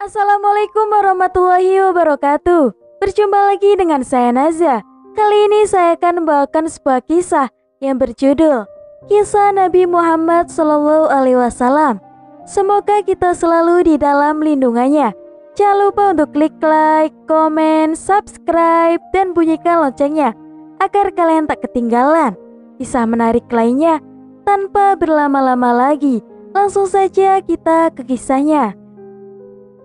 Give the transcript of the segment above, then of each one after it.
Assalamualaikum warahmatullahi wabarakatuh. Berjumpa lagi dengan saya Naza. Kali ini saya akan membawakan sebuah kisah yang berjudul Kisah Nabi Muhammad SAW. Semoga kita selalu di dalam lindungannya. Jangan lupa untuk klik like, komen, subscribe, dan bunyikan loncengnya agar kalian tak ketinggalan kisah menarik lainnya. Tanpa berlama-lama lagi, langsung saja kita ke kisahnya.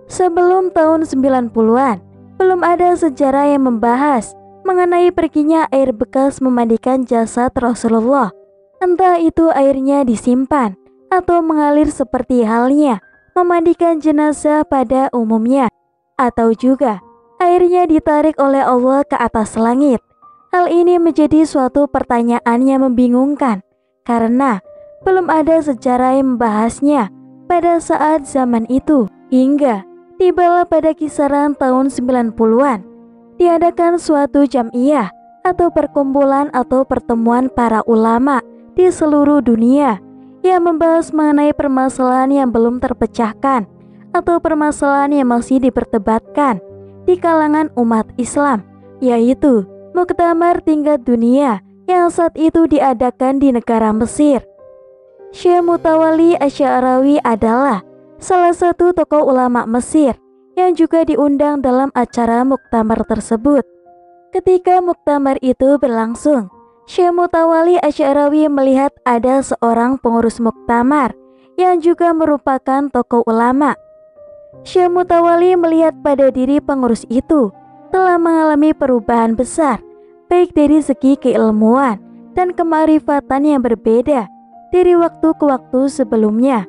Sebelum tahun 90-an, belum ada sejarah yang membahas mengenai perginya air bekas memandikan jasad Rasulullah. Entah itu airnya disimpan atau mengalir seperti halnya memandikan jenazah pada umumnya, atau juga airnya ditarik oleh Allah ke atas langit. Hal ini menjadi suatu pertanyaan yang membingungkan karena belum ada sejarah yang membahasnya pada saat zaman itu. Hingga tibalah pada kisaran tahun 90-an, diadakan suatu jam'iyah atau perkumpulan atau pertemuan para ulama di seluruh dunia yang membahas mengenai permasalahan yang belum terpecahkan atau permasalahan yang masih diperdebatkan di kalangan umat Islam, yaitu Muktamar tingkat dunia yang saat itu diadakan di negara Mesir. Syekh Mutawalli Asy'arawi adalah salah satu tokoh ulama Mesir yang juga diundang dalam acara muktamar tersebut. Ketika muktamar itu berlangsung, Syekh Mutawalli Asy'arawi melihat ada seorang pengurus muktamar yang juga merupakan tokoh ulama. Syekh Mutawalli melihat pada diri pengurus itu telah mengalami perubahan besar, baik dari segi keilmuan dan kemarifatan yang berbeda dari waktu ke waktu sebelumnya.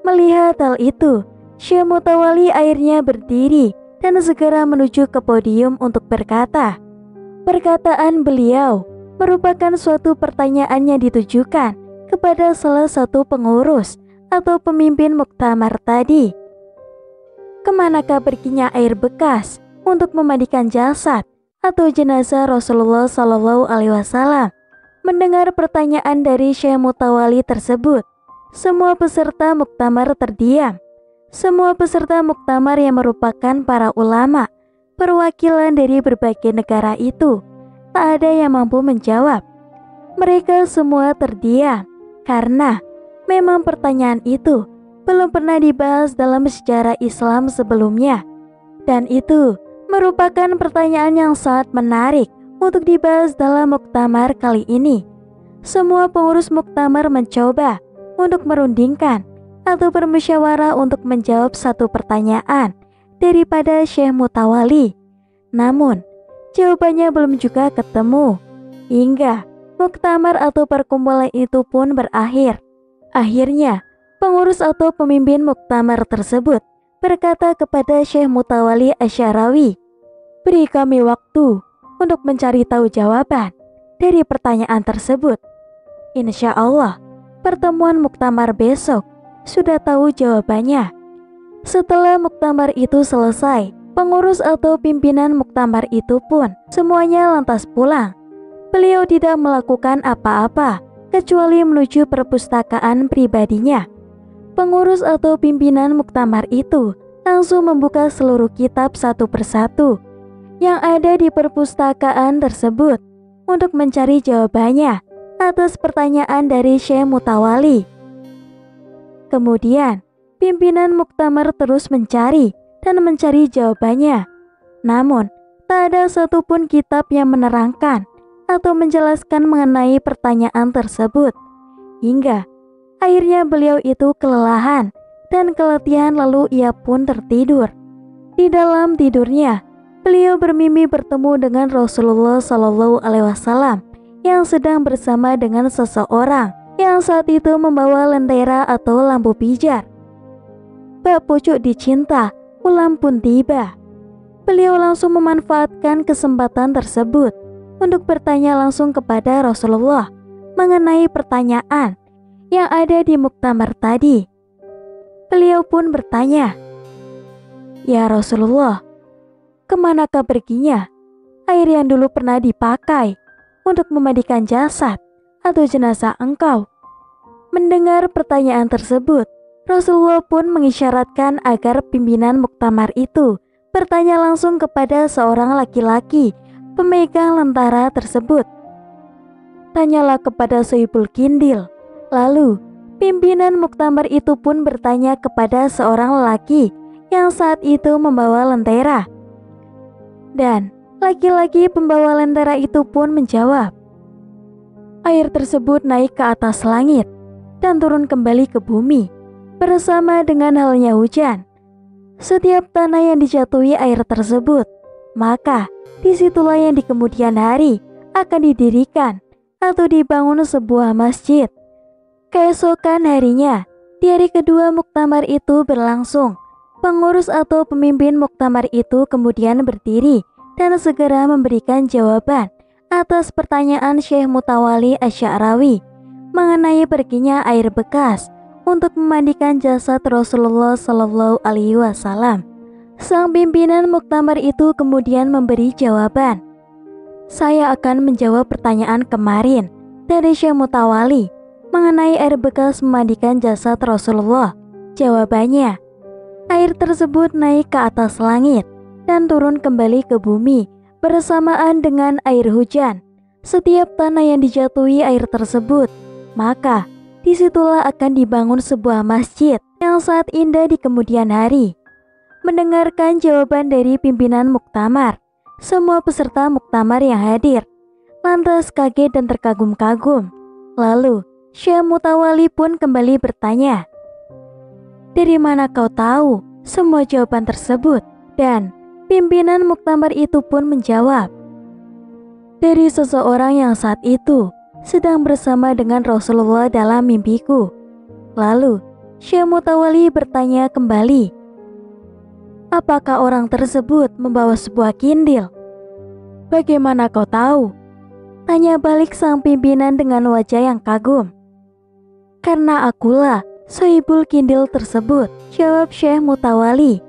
Melihat hal itu, Syekh Mutawalli akhirnya berdiri dan segera menuju ke podium untuk berkata. Perkataan beliau merupakan suatu pertanyaan yang ditujukan kepada salah satu pengurus atau pemimpin muktamar tadi. Kemanakah perginya air bekas untuk memandikan jasad atau jenazah Rasulullah SAW? Mendengar pertanyaan dari Syekh Mutawalli tersebut, semua peserta muktamar terdiam. Semua peserta muktamar yang merupakan para ulama, perwakilan dari berbagai negara itu, tak ada yang mampu menjawab. Mereka semua terdiam karena memang pertanyaan itu belum pernah dibahas dalam sejarah Islam sebelumnya. Dan itu merupakan pertanyaan yang sangat menarik untuk dibahas dalam muktamar kali ini. Semua pengurus muktamar mencoba untuk merundingkan atau bermusyawarah untuk menjawab satu pertanyaan daripada Syekh Mutawalli. Namun, jawabannya belum juga ketemu, hingga muktamar atau perkumpulan itu pun berakhir. Akhirnya, pengurus atau pemimpin muktamar tersebut berkata kepada Syekh Mutawalli Asy'arawi, "Beri kami waktu untuk mencari tahu jawaban dari pertanyaan tersebut. Insya Allah, pertemuan muktamar besok sudah tahu jawabannya." Setelah muktamar itu selesai, pengurus atau pimpinan muktamar itu pun semuanya lantas pulang. Beliau tidak melakukan apa-apa kecuali menuju perpustakaan pribadinya. Pengurus atau pimpinan muktamar itu langsung membuka seluruh kitab satu persatu yang ada di perpustakaan tersebut untuk mencari jawabannya atas pertanyaan dari Syekh Mutawalli. Kemudian, pimpinan muktamar terus mencari dan mencari jawabannya. Namun, tak ada satupun kitab yang menerangkan atau menjelaskan mengenai pertanyaan tersebut. Hingga akhirnya beliau itu kelelahan dan keletihan lalu ia pun tertidur. Di dalam tidurnya, beliau bermimpi bertemu dengan Rasulullah SAW yang sedang bersama dengan seseorang yang saat itu membawa lentera atau lampu pijar. Bak pucuk dicinta, ulam pun tiba. Beliau langsung memanfaatkan kesempatan tersebut untuk bertanya langsung kepada Rasulullah mengenai pertanyaan yang ada di muktamar tadi. Beliau pun bertanya, "Ya Rasulullah, kemanakah perginya air yang dulu pernah dipakai untuk memandikan jasad atau jenazah engkau?" Mendengar pertanyaan tersebut, Rasulullah pun mengisyaratkan agar pimpinan muktamar itu bertanya langsung kepada seorang laki-laki pemegang lentera tersebut. Tanyalah kepada Sohibul Kindil. Lalu, pimpinan muktamar itu pun bertanya kepada seorang lelaki yang saat itu membawa lentera. Dan laki-laki pembawa lentera itu pun menjawab. Air tersebut naik ke atas langit dan turun kembali ke bumi bersama dengan halnya hujan. Setiap tanah yang dijatuhi air tersebut, maka disitulah yang di kemudian hari akan didirikan atau dibangun sebuah masjid. Keesokan harinya, di hari kedua muktamar itu berlangsung. Pengurus atau pemimpin muktamar itu kemudian berdiri dan segera memberikan jawaban atas pertanyaan Syekh Mutawalli Asy-Sya'rawi mengenai perginya air bekas untuk memandikan jasad Rasulullah Shallallahu Alaihi Wasallam. Sang pimpinan muktamar itu kemudian memberi jawaban. Saya akan menjawab pertanyaan kemarin dari Syekh Mutawalli mengenai air bekas memandikan jasad Rasulullah. Jawabannya, air tersebut naik ke atas langit dan turun kembali ke bumi bersamaan dengan air hujan. Setiap tanah yang dijatuhi air tersebut, maka disitulah akan dibangun sebuah masjid yang sangat indah di kemudian hari. Mendengarkan jawaban dari pimpinan muktamar, semua peserta muktamar yang hadir lantas kaget dan terkagum-kagum. Lalu Syekh Mutawalli pun kembali bertanya, dari mana kau tahu semua jawaban tersebut? Dan pimpinan muktamar itu pun menjawab, dari seseorang yang saat itu sedang bersama dengan Rasulullah dalam mimpiku. Lalu Syekh Mutawalli bertanya kembali, apakah orang tersebut membawa sebuah kindil? Bagaimana kau tahu? Tanya balik sang pimpinan dengan wajah yang kagum. Karena akulah Sohibul Kindil tersebut, jawab Syekh Mutawalli.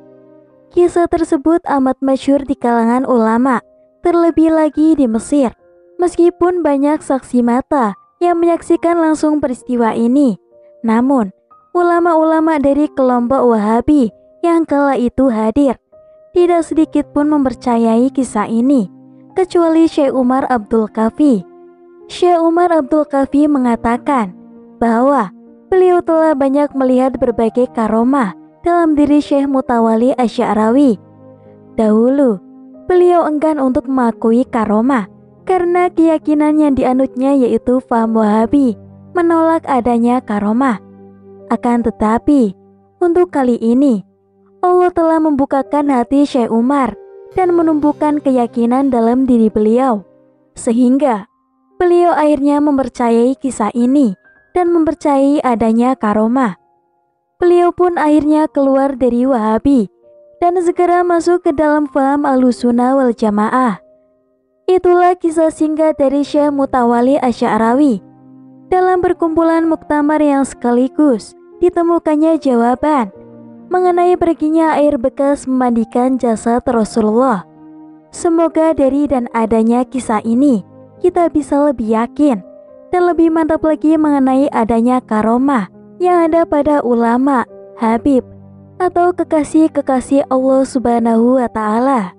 Kisah tersebut amat masyhur di kalangan ulama, terlebih lagi di Mesir. Meskipun banyak saksi mata yang menyaksikan langsung peristiwa ini, namun ulama-ulama dari kelompok Wahabi yang kala itu hadir tidak sedikit pun mempercayai kisah ini, kecuali Syekh Umar Abdul Kafi. Syekh Umar Abdul Kafi mengatakan bahwa beliau telah banyak melihat berbagai karomah dalam diri Syekh Mutawalli Asy-Sya'rawi. Dahulu, beliau enggan untuk mengakui karomah karena keyakinan yang dianutnya yaitu faham Wahabi menolak adanya karomah. Akan tetapi, untuk kali ini, Allah telah membukakan hati Syekh Umar dan menumbuhkan keyakinan dalam diri beliau, sehingga beliau akhirnya mempercayai kisah ini dan mempercayai adanya karomah. Beliau pun akhirnya keluar dari Wahabi dan segera masuk ke dalam faham Ahlussunnah wal Jamaah. Itulah kisah singkat dari Syekh Mutawalli Asy-Sya'rawi. Dalam perkumpulan muktamar yang sekaligus ditemukannya jawaban mengenai perginya air bekas memandikan jasad Rasulullah. Semoga dari dan adanya kisah ini kita bisa lebih yakin dan lebih mantap lagi mengenai adanya karomah yang ada pada ulama, habib, atau kekasih-kekasih Allah Subhanahu wa Ta'ala.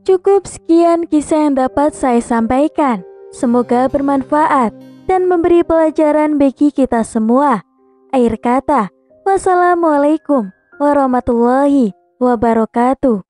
Cukup sekian kisah yang dapat saya sampaikan. Semoga bermanfaat dan memberi pelajaran bagi kita semua. Akhir kata, wassalamualaikum warahmatullahi wabarakatuh.